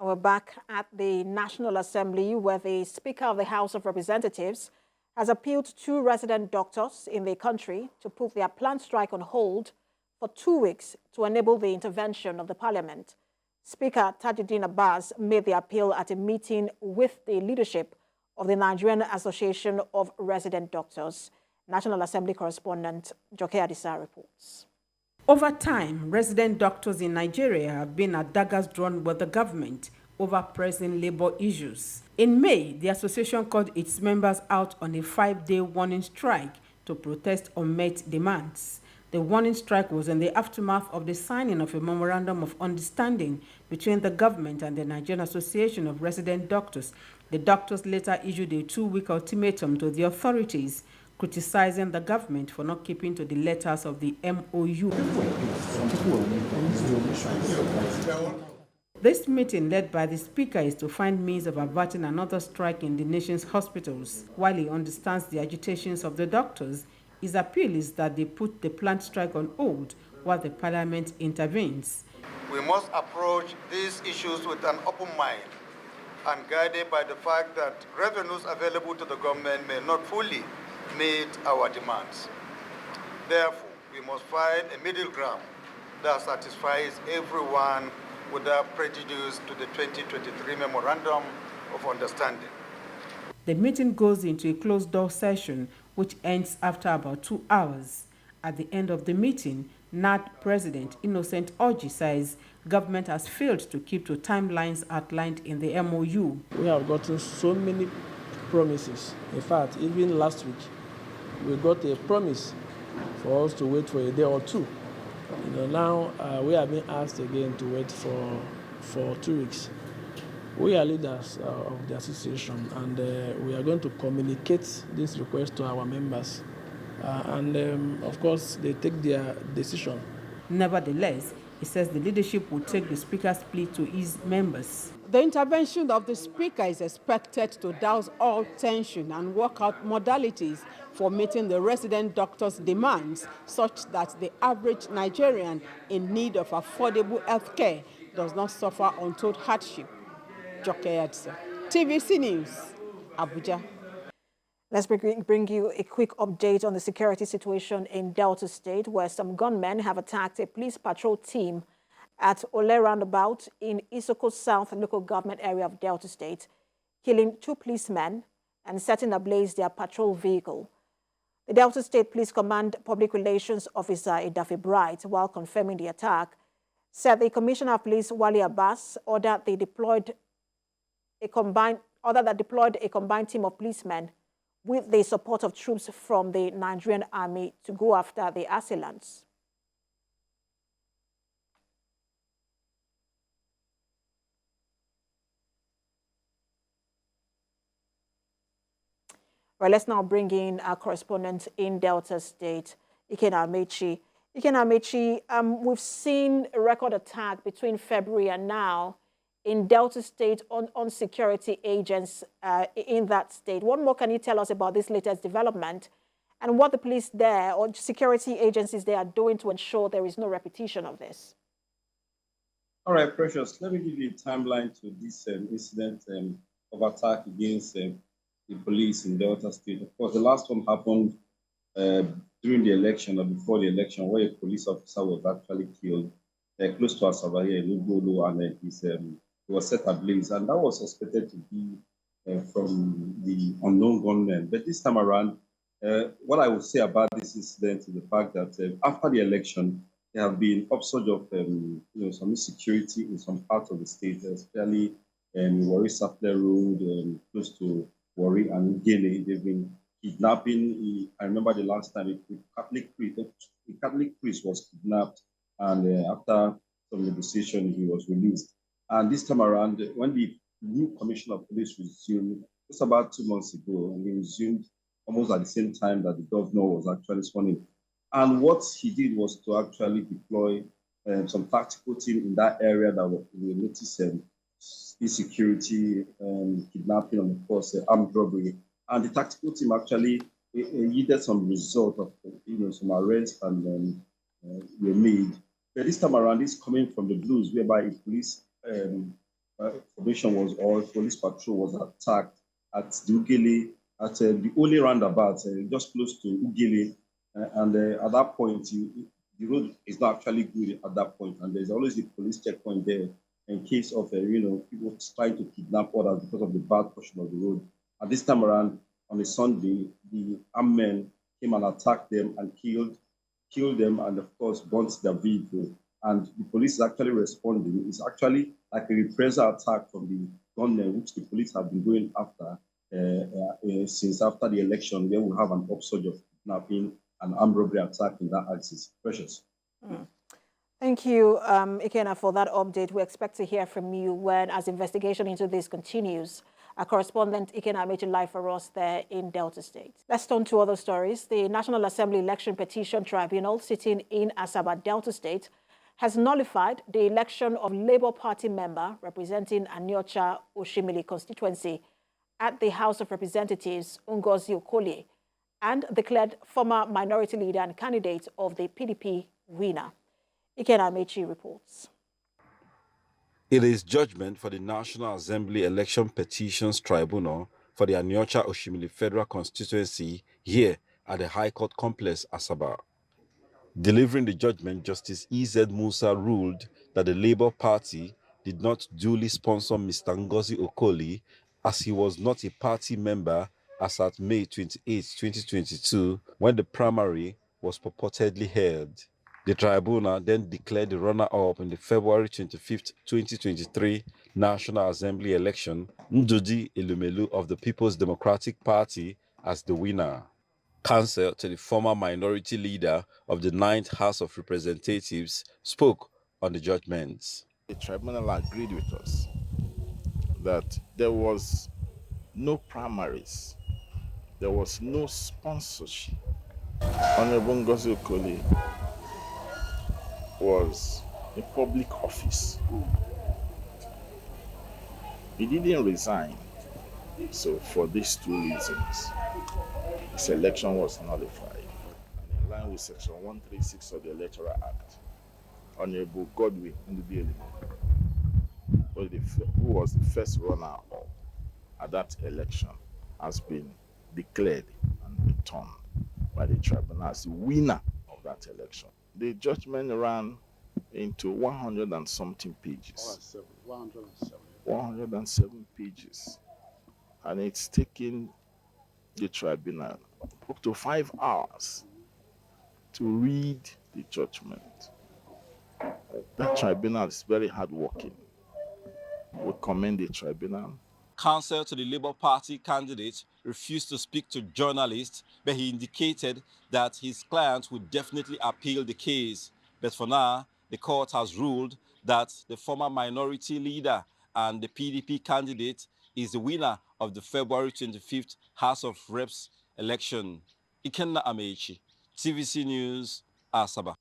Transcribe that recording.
We're back at the National Assembly, where the Speaker of the House of Representatives has appealed to two resident doctors in the country to put their planned strike on hold for 2 weeks to enable the intervention of the Parliament. Speaker Tajudeen Abbas made the appeal at a meeting with the leadership of the Nigerian Association of Resident Doctors. National Assembly correspondent Joke Adisa reports. Over time, resident doctors in Nigeria have been at daggers drawn with the government over pressing labor issues. In May, the association called its members out on a 5-day warning strike to protest unmet demands. The warning strike was in the aftermath of the signing of a memorandum of understanding between the government and the Nigerian Association of Resident Doctors. The doctors later issued a 2-week ultimatum to the authorities, criticizing the government for not keeping to the letters of the MOU. This meeting, led by the Speaker, is to find means of averting another strike in the nation's hospitals. While he understands the agitations of the doctors, his appeal is that they put the planned strike on hold while the Parliament intervenes. We must approach these issues with an open mind and guided by the fact that revenues available to the government may not fully meet our demands. Therefore, we must find a middle ground that satisfies everyone without prejudice to the 2023 Memorandum of Understanding. The meeting goes into a closed-door session, which ends after about 2 hours. At the end of the meeting, NAD President Innocent Orji says government has failed to keep to timelines outlined in the MOU. We have gotten so many promises. In fact, even last week, we got a promise for us to wait for a day or two. Now we are being asked again to wait for 2 weeks. We are leaders of the association, and we are going to communicate this request to our members. Of course, they take their decision. Nevertheless, he says the leadership will take the Speaker's plea to his members. The intervention of the Speaker is expected to douse all tension and work out modalities for meeting the resident doctors' demands, such that the average Nigerian in need of affordable health care does not suffer untold hardship. Joke Adisa, TVC News, Abuja. Let's bring you a quick update on the security situation in Delta State, where some gunmen have attacked a police patrol team at Ole Roundabout in Isoko South local government area of Delta State, killing 2 policemen and setting ablaze their patrol vehicle. The Delta State Police Command Public Relations Officer Idafe Bright, while confirming the attack, said the Commissioner of Police Wali Abbas ordered that deployed a combined team of policemen with the support of troops from the Nigerian Army to go after the assailants. Right, let's now bring in our correspondent in Delta State, Ikenna Amechi. Ikenna Amechi, we've seen a record attack between February and now in Delta State on security agents in that state. What more can you tell us about this latest development and what the police there or security agencies there are doing to ensure there is no repetition of this? All right, Precious, let me give you a timeline to this incident of attack against the police in Delta State. Of course, the last one happened during the election or before the election, where a police officer was actually killed close to Asaba here in Ugolo, and he was set ablaze, and that was suspected to be from the unknown gunmen. But this time around, what I would say about this incident is the fact that after the election, there have been upsurge of some insecurity in some parts of the state, especially Warri Sapele Road, close to Warri and Gele. They've been kidnapping. I remember the last time a Catholic priest was kidnapped, and after some negotiation, he was released. And this time around, when the new commissioner of police resumed, just about 2 months ago, and he resumed almost at the same time that the governor was actually sworn in. And what he did was to actually deploy some tactical team in that area that we noticed insecurity, kidnapping, and of course armed robbery. And the tactical team actually yielded some result of some arrests and were made. But this time around, it's coming from the blues, whereby a police operation was, or police patrol was attacked at the Ugele, at the only roundabout, just close to Ugele. And at that point, the road is not actually good at that point, and there's always a police checkpoint there in case of people trying to kidnap others because of the bad portion of the road. At this time around, on a Sunday, the armed men came and attacked them and killed them, and of course burnt their vehicle. And the police is actually responding. It's actually like a reprisal attack from the gunmen, which the police have been going after since after the election, where we have an upsurge of kidnapping and armed robbery attack in that axis. Precious. Thank you, Ikenna, for that update. We expect to hear from you when, as investigation into this continues. Our correspondent Ikenna made it live for us there in Delta State. Let's turn to other stories. The National Assembly Election Petition Tribunal, sitting in Asaba, Delta State, has nullified the election of Labour Party member representing Aniocha Oshimili constituency at the House of Representatives, Ngozi Okolie, and declared former minority leader and candidate of the PDP winner. Ikenna Amechi reports. It is judgment for the National Assembly Election Petitions Tribunal for the Aniocha Oshimili Federal Constituency here at the High Court Complex, Asaba. Delivering the judgment, Justice E.Z. Musa ruled that the Labour Party did not duly sponsor Mr. Ngozi Okolie as he was not a party member as at May 28, 2022, when the primary was purportedly held. The tribunal then declared the runner-up in the February 25, 2023 National Assembly election, Ndudi Elumelu of the People's Democratic Party, as the winner. Counsel to the former minority leader of the 9th House of Representatives spoke on the judgments. The tribunal agreed with us that there was no primaries, there was no sponsorship. Honorable Ngozi Okolie was in public office. He didn't resign. So for these two reasons, his election was nullified. And in line with Section 136 of the Electoral Act, Honorable Godwin Ndudi Elumelu, who was the first runner-up at that election, has been declared and returned by the tribunal as the winner of that election. The judgment ran into 100 and something pages. 107 pages. And it's taken the tribunal up to 5 hours to read the judgment. That tribunal is very hardworking. We commend the tribunal. Counsel to the Labour Party candidate refused to speak to journalists, but he indicated that his client would definitely appeal the case. But for now, the court has ruled that the former minority leader and the PDP candidate is the winner of the February 25th House of Reps election. Ikenna Amechi, TVC News, Asaba.